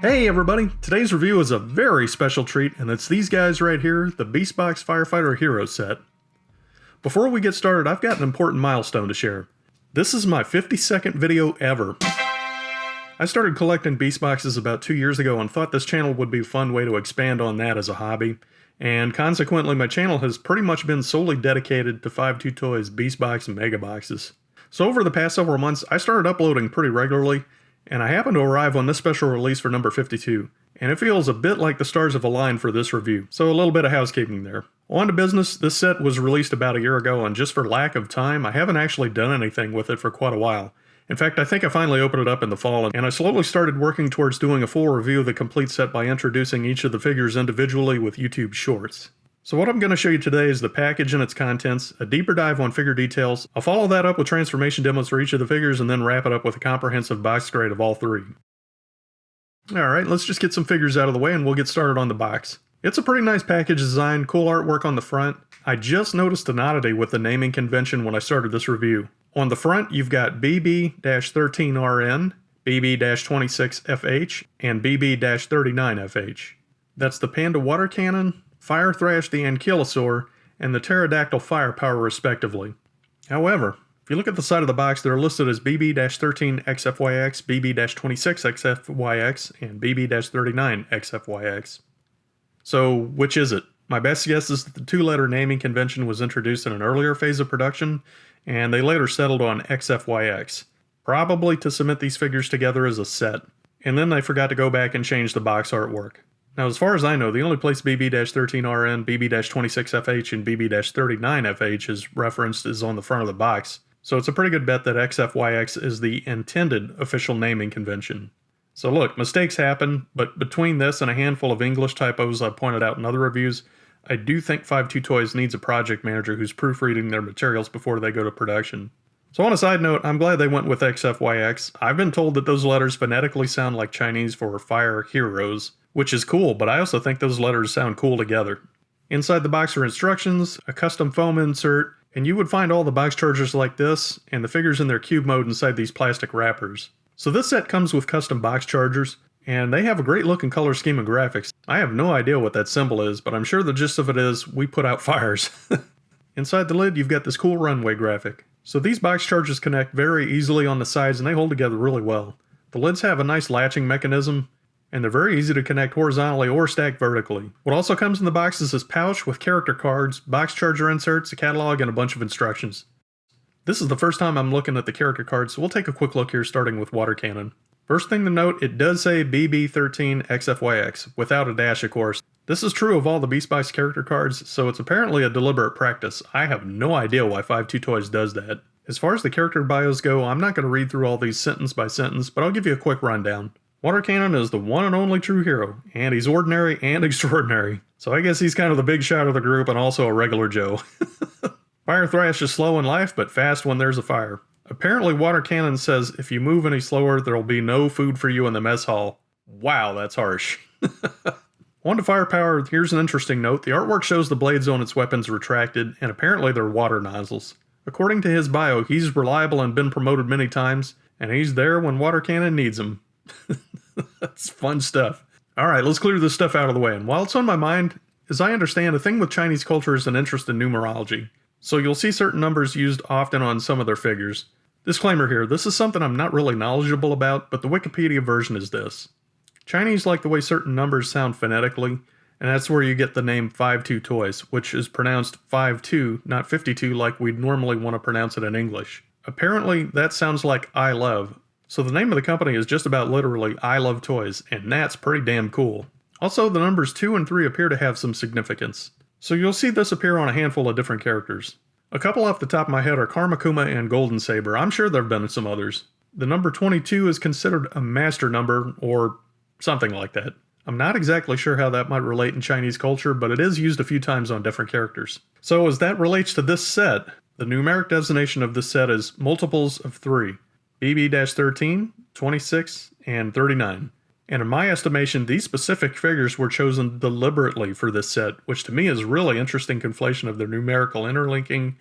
Hey everybody, today's review is a very special treat, and it's these guys right here, the Beastbox Firefighter Heroes set. Before we get started, I've got an important milestone to share. This is my 52nd video ever. I started collecting Beastboxes about 2 years ago and thought this channel would be a fun way to expand on that as a hobby, and consequently my channel has pretty much been solely dedicated to 5.2 Toys Beastbox and Megaboxes. So over the past several months, I started uploading pretty regularly, and I happened to arrive on this special release for number 52, and it feels a bit like the stars have aligned for this review, so a little bit of housekeeping there. On to business. This set was released about a year ago, and just for lack of time, I haven't actually done anything with it for quite a while. In fact, I think I finally opened it up in the fall, and I slowly started working towards doing a full review of the complete set by introducing each of the figures individually with YouTube Shorts. So what I'm going to show you today is the package and its contents, a deeper dive on figure details. I'll follow that up with transformation demos for each of the figures and then wrap it up with a comprehensive box grade of all three. Alright, let's just get some figures out of the way and we'll get started on the box. It's a pretty nice package design, cool artwork on the front. I just noticed an oddity with the naming convention when I started this review. On the front you've got BB-13RN, BB-26XFYX, and BB-39XFYX. That's the Panda Water Cannon, Firethrash the Ankylosaur, and the Pterodactyl Firepower respectively. However, if you look at the side of the box, they're listed as BB-13XFYX, BB-26XFYX, and BB-39XFYX. So, which is it? My best guess is that the two-letter naming convention was introduced in an earlier phase of production, and they later settled on XFYX, probably to cement these figures together as a set. And then they forgot to go back and change the box artwork. Now, as far as I know, the only place BB-13RN, BB-26FH, and BB-39FH is referenced is on the front of the box, so it's a pretty good bet that XFYX is the intended official naming convention. So look, mistakes happen, but between this and a handful of English typos I've pointed out in other reviews, I do think 5.2 Toys needs a project manager who's proofreading their materials before they go to production. So on a side note, I'm glad they went with XFYX. I've been told that those letters phonetically sound like Chinese for Fire Heroes, which is cool, but I also think those letters sound cool together. Inside the box are instructions, a custom foam insert, and you would find all the box chargers like this, and the figures in their cube mode inside these plastic wrappers. So this set comes with custom box chargers, and they have a great looking color scheme and graphics. I have no idea what that symbol is, but I'm sure the gist of it is, we put out fires. Inside the lid, you've got this cool runway graphic. So these box chargers connect very easily on the sides, and they hold together really well. The lids have a nice latching mechanism, and they're very easy to connect horizontally or stack vertically. What also comes in the box is this pouch with character cards, box charger inserts, a catalog, and a bunch of instructions. This is the first time I'm looking at the character cards, so we'll take a quick look here starting with Water Cannon. First thing to note, it does say BB-13XFYX, without a dash of course. This is true of all the Beastbox character cards, so it's apparently a deliberate practice. I have no idea why 5.2 Toys does that. As far as the character bios go, I'm not going to read through all these sentence by sentence, but I'll give you a quick rundown. Water Cannon is the one and only true hero, and he's ordinary and extraordinary. So I guess he's kind of the big shot of the group and also a regular Joe. Firethrash is slow in life, but fast when there's a fire. Apparently Water Cannon says if you move any slower, there'll be no food for you in the mess hall. Wow, that's harsh. On to Firepower, here's an interesting note. The artwork shows the blades on its weapons retracted, and apparently they're water nozzles. According to his bio, he's reliable and been promoted many times, and he's there when Water Cannon needs him. That's fun stuff. Alright, let's clear this stuff out of the way. And while it's on my mind, as I understand, a thing with Chinese culture is an interest in numerology. So you'll see certain numbers used often on some of their figures. Disclaimer here, this is something I'm not really knowledgeable about, but the Wikipedia version is this. Chinese like the way certain numbers sound phonetically, and that's where you get the name 5.2 Toys, which is pronounced 5.2, not 52 like we'd normally want to pronounce it in English. Apparently, that sounds like I love. So the name of the company is just about literally I love toys, and that's pretty damn cool. Also, the numbers 2 and 3 appear to have some significance. So you'll see this appear on a handful of different characters. A couple off the top of my head are Karmakuma and Golden Saber. I'm sure there have been some others. The number 22 is considered a master number, or something like that. I'm not exactly sure how that might relate in Chinese culture, but it is used a few times on different characters. So as that relates to this set, the numeric designation of this set is multiples of 3. BB-13, 26, and 39. And in my estimation, these specific figures were chosen deliberately for this set, which to me is really interesting conflation of their numerical interlinking,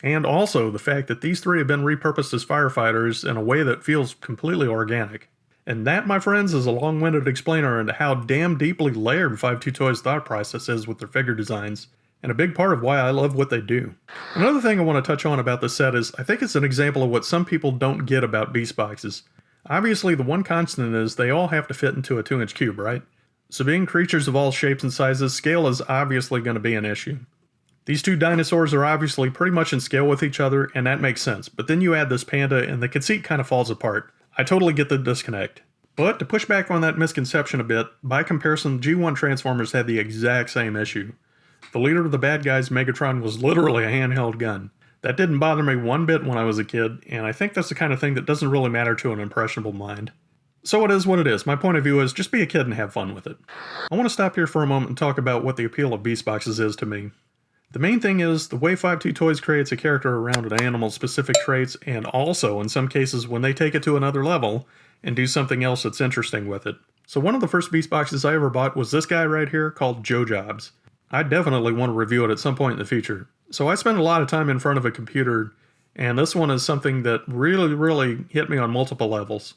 and also the fact that these three have been repurposed as firefighters in a way that feels completely organic. And that, my friends, is a long-winded explainer into how damn deeply layered 5.2 Toys' thought process is with their figure designs, and a big part of why I love what they do. Another thing I want to touch on about this set is I think it's an example of what some people don't get about beast boxes. Obviously, the one constant is they all have to fit into a 2-inch cube, right? So being creatures of all shapes and sizes, scale is obviously going to be an issue. These two dinosaurs are obviously pretty much in scale with each other, and that makes sense, but then you add this panda and the conceit kind of falls apart. I totally get the disconnect. But to push back on that misconception a bit, by comparison, G1 Transformers had the exact same issue. The leader of the bad guys, Megatron, was literally a handheld gun. That didn't bother me one bit when I was a kid, and I think that's the kind of thing that doesn't really matter to an impressionable mind. So it is what it is. My point of view is just be a kid and have fun with it. I want to stop here for a moment and talk about what the appeal of beast boxes is to me. The main thing is the way 5.2 Toys creates a character around an animal's specific traits, and also, in some cases, when they take it to another level and do something else that's interesting with it. So one of the first beast boxes I ever bought was this guy right here called Joe Jobs. I definitely want to review it at some point in the future. So I spend a lot of time in front of a computer, and this one is something that really hit me on multiple levels.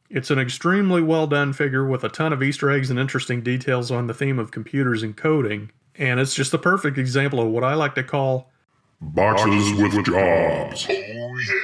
It's an extremely well done figure with a ton of Easter eggs and interesting details on the theme of computers and coding. And it's just the perfect example of what I like to call boxes with jobs. Oh yeah.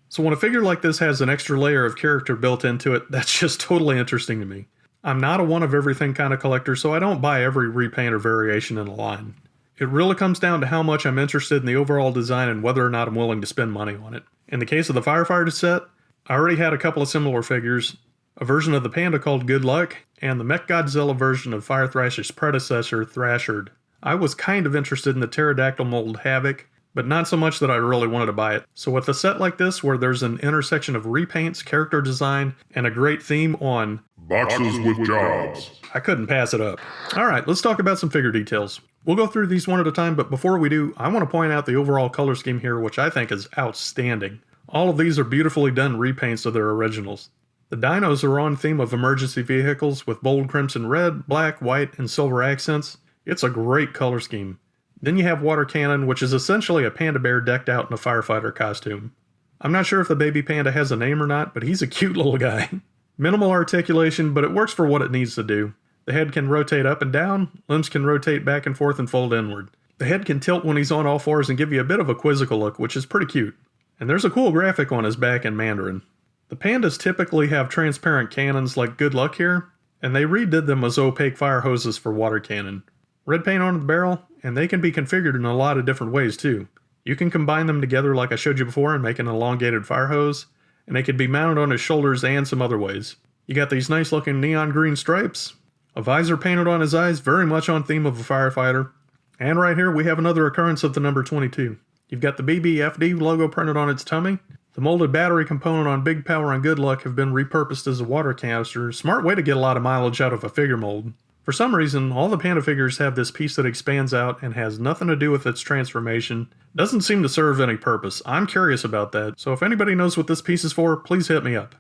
So when a figure like this has an extra layer of character built into it, that's just totally interesting to me. I'm not a one-of-everything kind of collector, so I don't buy every repaint or variation in a line. It really comes down to how much I'm interested in the overall design and whether or not I'm willing to spend money on it. In the case of the Firefighters set, I already had a couple of similar figures, a version of the panda called Good Luck, and the Mechagodzilla version of Firethrash's predecessor, Thrashered. I was kind of interested in the pterodactyl mold Havoc, but not so much that I really wanted to buy it. So with a set like this, where there's an intersection of repaints, character design, and a great theme on boxes with jobs, I couldn't pass it up. Alright, let's talk about some figure details. We'll go through these one at a time, but before we do, I want to point out the overall color scheme here, which I think is outstanding. All of these are beautifully done repaints of their originals. The dinos are on theme of emergency vehicles with bold crimson red, black, white, and silver accents. It's a great color scheme. Then you have Water Cannon, which is essentially a panda bear decked out in a firefighter costume. I'm not sure if the baby panda has a name or not, but he's a cute little guy. Minimal articulation, but it works for what it needs to do. The head can rotate up and down, limbs can rotate back and forth and fold inward. The head can tilt when he's on all fours and give you a bit of a quizzical look, which is pretty cute. And there's a cool graphic on his back in Mandarin. The pandas typically have transparent cannons like Good Luck here, and they redid them as opaque fire hoses for Water Cannon. Red paint on the barrel, and they can be configured in a lot of different ways too. You can combine them together like I showed you before and make an elongated fire hose, and they can be mounted on his shoulders and some other ways. You got these nice looking neon green stripes, a visor painted on his eyes, very much on theme of a firefighter, and right here we have another occurrence of the number 22. You've got the BB-FD logo printed on its tummy. The molded battery component on Big Power and Good Luck have been repurposed as a water canister. Smart way to get a lot of mileage out of a figure mold. For some reason, all the panda figures have this piece that expands out and has nothing to do with its transformation. Doesn't seem to serve any purpose. I'm curious about that, so if anybody knows what this piece is for, please hit me up.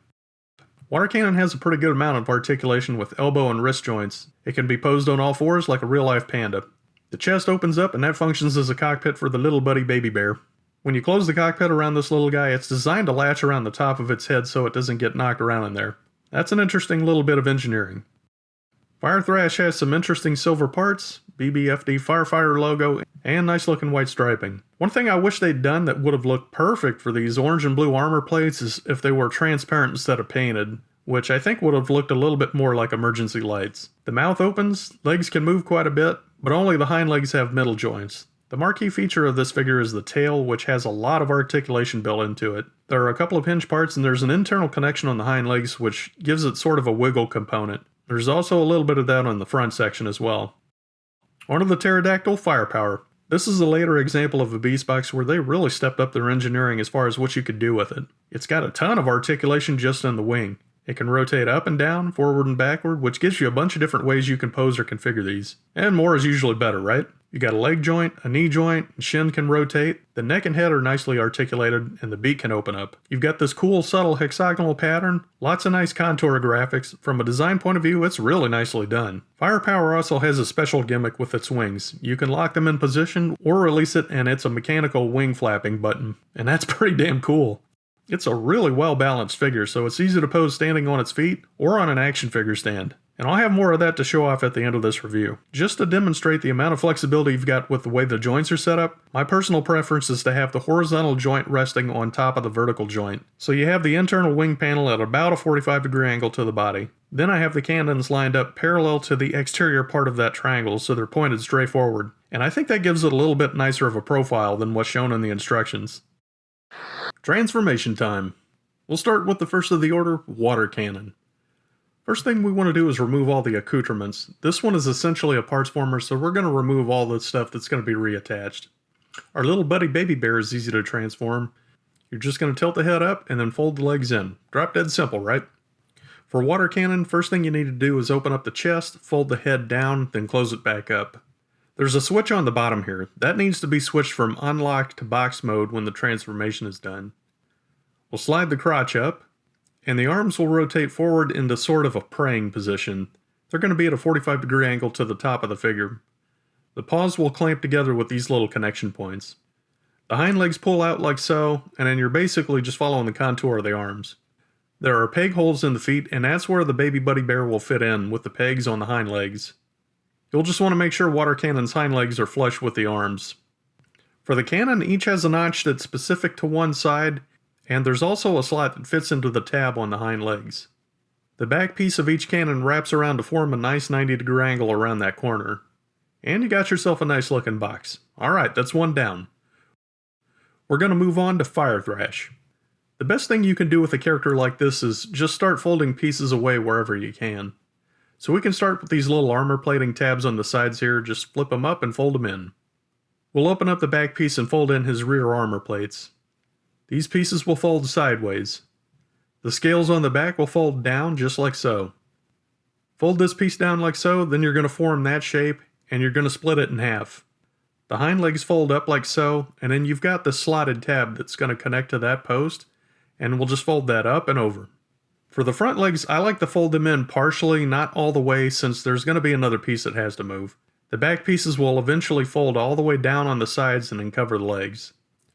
Water Cannon has a pretty good amount of articulation with elbow and wrist joints. It can be posed on all fours like a real-life panda. The chest opens up and that functions as a cockpit for the little buddy baby bear. When you close the cockpit around this little guy, it's designed to latch around the top of its head so it doesn't get knocked around in there. That's an interesting little bit of engineering. Firethrash has some interesting silver parts, BB-FD Firefighter logo, and nice looking white striping. One thing I wish they'd done that would have looked perfect for these orange and blue armor plates is if they were transparent instead of painted, which I think would have looked a little bit more like emergency lights. The mouth opens, legs can move quite a bit, but only the hind legs have middle joints. The marquee feature of this figure is the tail, which has a lot of articulation built into it. There are a couple of hinge parts and there's an internal connection on the hind legs which gives it sort of a wiggle component. There's also a little bit of that on the front section as well. Onto the pterodactyl Firepower. This is a later example of a beast box where they really stepped up their engineering as far as what you could do with it. It's got a ton of articulation just in the wing. It can rotate up and down, forward and backward, which gives you a bunch of different ways you can pose or configure these. And more is usually better, right? You got a leg joint, a knee joint, and shin can rotate, the neck and head are nicely articulated, and the beak can open up. You've got this cool subtle hexagonal pattern, lots of nice contour graphics. From a design point of view, it's really nicely done. Firepower also has a special gimmick with its wings. You can lock them in position or release it and it's a mechanical wing flapping button, and that's pretty damn cool. It's a really well balanced figure, so it's easy to pose standing on its feet or on an action figure stand. And I'll have more of that to show off at the end of this review. Just to demonstrate the amount of flexibility you've got with the way the joints are set up, my personal preference is to have the horizontal joint resting on top of the vertical joint. So you have the internal wing panel at about a 45-degree angle to the body. Then I have the cannons lined up parallel to the exterior part of that triangle, so they're pointed straight forward. And I think that gives it a little bit nicer of a profile than what's shown in the instructions. Transformation time. We'll start with the first of the order, Water Cannon. First thing we want to do is remove all the accoutrements. This one is essentially a parts former, so we're going to remove all the stuff that's going to be reattached. Our little buddy baby bear is easy to transform. You're just going to tilt the head up and then fold the legs in. Drop dead simple, right? For Water Cannon, first thing you need to do is open up the chest, fold the head down, then close it back up. There's a switch on the bottom here. That needs to be switched from unlock to box mode when the transformation is done. We'll slide the crotch up, and the arms will rotate forward into sort of a praying position. They're going to be at a 45-degree angle to the top of the figure. The paws will clamp together with these little connection points. The hind legs pull out like so, and then you're basically just following the contour of the arms. There are peg holes in the feet, and that's where the baby buddy bear will fit in, with the pegs on the hind legs. You'll just want to make sure Water Cannon's hind legs are flush with the arms. For the cannon, each has a notch that's specific to one side, and there's also a slot that fits into the tab on the hind legs. The back piece of each cannon wraps around to form a nice 90-degree angle around that corner. And you got yourself a nice looking box. Alright, that's one down. We're going to move on to Firethrash. The best thing you can do with a character like this is just start folding pieces away wherever you can. So we can start with these little armor plating tabs on the sides here, just flip them up and fold them in. We'll open up the back piece and fold in his rear armor plates. These pieces will fold sideways. The scales on the back will fold down just like so. Fold this piece down like so, then you're going to form that shape, and you're going to split it in half. The hind legs fold up like so, and then you've got the slotted tab that's going to connect to that post, and we'll just fold that up and over. For the front legs, I like to fold them in partially, not all the way, since there's going to be another piece that has to move. The back pieces will eventually fold all the way down on the sides and then cover the legs.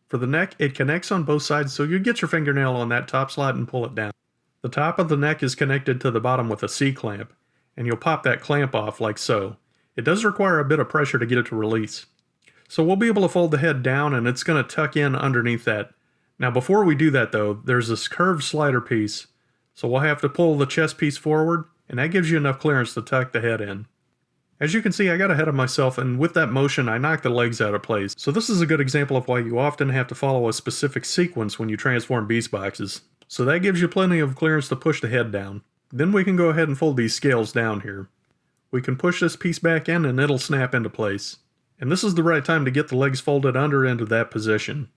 For the neck, it connects on both sides, so you get your fingernail on that top slot and pull it down. The top of the neck is connected to the bottom with a C-clamp, and you'll pop that clamp off like so. It does require a bit of pressure to get it to release. So we'll be able to fold the head down, and it's going to tuck in underneath that. Now before we do that though, there's this curved slider piece, so we'll have to pull the chest piece forward, and that gives you enough clearance to tuck the head in. As you can see, I got ahead of myself, and with that motion, I knocked the legs out of place. So this is a good example of why you often have to follow a specific sequence when you transform beast boxes. So that gives you plenty of clearance to push the head down. Then we can go ahead and fold these scales down here. We can push this piece back in, and it'll snap into place. And this is the right time to get the legs folded under into that position.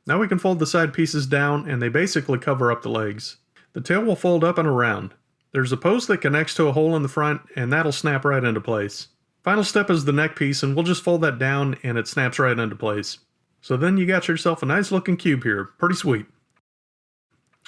Now we can fold the side pieces down, and they basically cover up the legs. The tail will fold up and around. There's a post that connects to a hole in the front, and that'll snap right into place. Final step is the neck piece, and we'll just fold that down and it snaps right into place. So then you got yourself a nice looking cube here. Pretty sweet.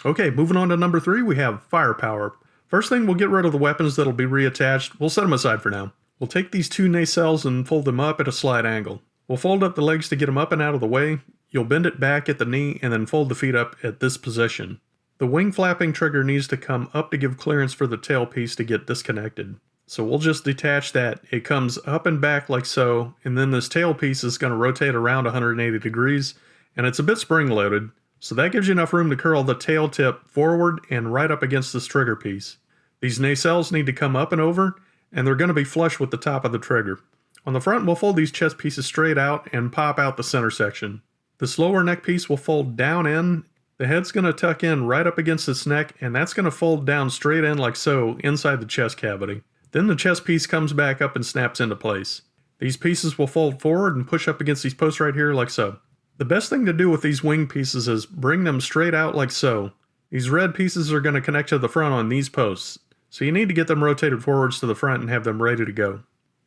Okay, moving on to number 3, we have Firepower. First thing, we'll get rid of the weapons that'll be reattached. We'll set them aside for now. We'll take these 2 nacelles and fold them up at a slight angle. We'll fold up the legs to get them up and out of the way. You'll bend it back at the knee and then fold the feet up at this position. The wing flapping trigger needs to come up to give clearance for the tail piece to get disconnected. So we'll just detach that. It comes up and back like so, and then this tail piece is going to rotate around 180 degrees, and it's a bit spring-loaded, so that gives you enough room to curl the tail tip forward and right up against this trigger piece. These nacelles need to come up and over, and they're going to be flush with the top of the trigger. On the front, we'll fold these chest pieces straight out and pop out the center section. This lower neck piece will fold down in. The head's going to tuck in right up against its neck, and that's going to fold down straight in like so inside the chest cavity. Then the chest piece comes back up and snaps into place. These pieces will fold forward and push up against these posts right here like so. The best thing to do with these wing pieces is bring them straight out like so. These red pieces are going to connect to the front on these posts, so you need to get them rotated forwards to the front and have them ready to go.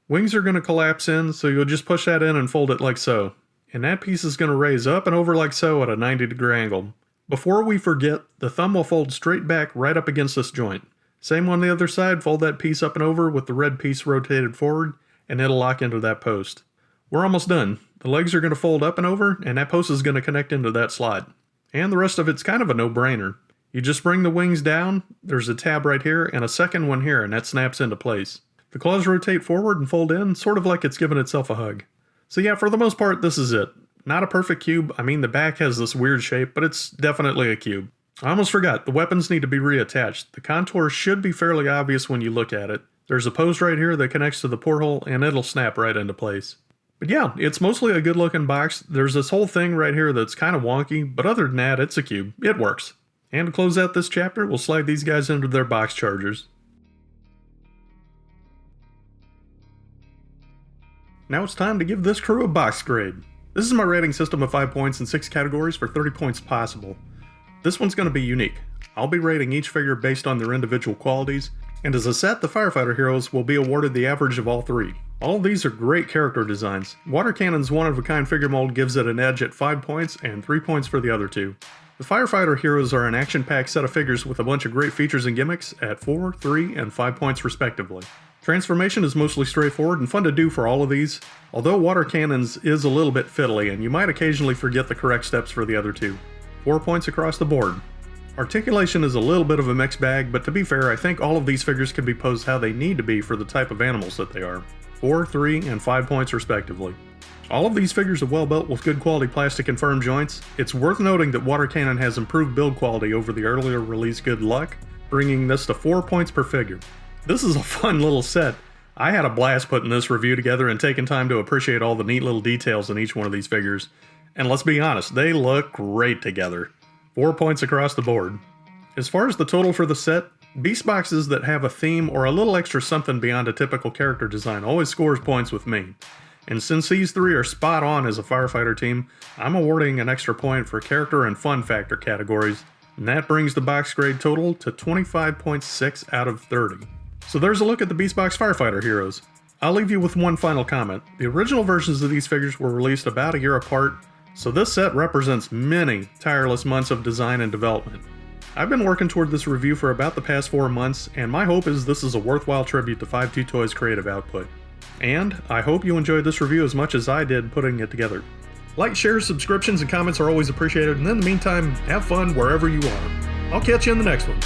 Wings are going to collapse in, so you'll just push that in and fold it like so. And that piece is going to raise up and over like so at a 90-degree angle. Before we forget, the thumb will fold straight back right up against this joint. Same on the other side, fold that piece up and over with the red piece rotated forward, and it'll lock into that post. We're almost done. The legs are going to fold up and over, and that post is going to connect into that slot. and the rest of it's kind of a no-brainer. You just bring the wings down, there's a tab right here, and a second one here, and that snaps into place. The claws rotate forward and fold in, sort of like it's giving itself a hug. So yeah, for the most part, this is it. Not a perfect cube. I mean, the back has this weird shape, but it's definitely a cube. I almost forgot, the weapons need to be reattached. The contour should be fairly obvious when you look at it. There's a post right here that connects to the porthole, and it'll snap right into place. But yeah, it's mostly a good looking box. There's this whole thing right here that's kind of wonky, but other than that, it's a cube. It works. And to close out this chapter, we'll slide these guys into their box chargers. Now it's time to give this crew a box grade. This is my rating system of 5 points in 6 categories for 30 points possible. This one's going to be unique. I'll be rating each figure based on their individual qualities, and as a set, the Firefighter Heroes will be awarded the average of all 3. All of these are great character designs. Water Cannon's one-of-a-kind figure mold gives it an edge at 5 points and 3 points for the other 2. The Firefighter Heroes are an action-packed set of figures with a bunch of great features and gimmicks at 4, 3, and 5 points respectively. Transformation is mostly straightforward and fun to do for all of these, although Water Cannon's is a little bit fiddly and you might occasionally forget the correct steps for the other 2. 4 points across the board. Articulation is a little bit of a mixed bag, but to be fair, I think all of these figures can be posed how they need to be for the type of animals that they are. 4, 3, and 5 points respectively. All of these figures are well built with good quality plastic and firm joints. It's worth noting that Water Cannon has improved build quality over the earlier release Good Luck, bringing this to 4 points per figure. This is a fun little set. I had a blast putting this review together and taking time to appreciate all the neat little details in each one of these figures. And let's be honest, they look great together. 4 points across the board. As far as the total for the set, beast boxes that have a theme or a little extra something beyond a typical character design always scores points with me. And since these 3 are spot on as a firefighter team, I'm awarding an extra point for character and fun factor categories, and that brings the box grade total to 25.6 out of 30. So there's a look at the Beastbox Firefighter Heroes. I'll leave you with one final comment. The original versions of these figures were released about a year apart, so this set represents many tireless months of design and development. I've been working toward this review for about the past 4 months, and my hope is this is a worthwhile tribute to 5-2 Toys' creative output. And I hope you enjoyed this review as much as I did putting it together. Like, shares, subscriptions, and comments are always appreciated, and in the meantime, have fun wherever you are. I'll catch you in the next one.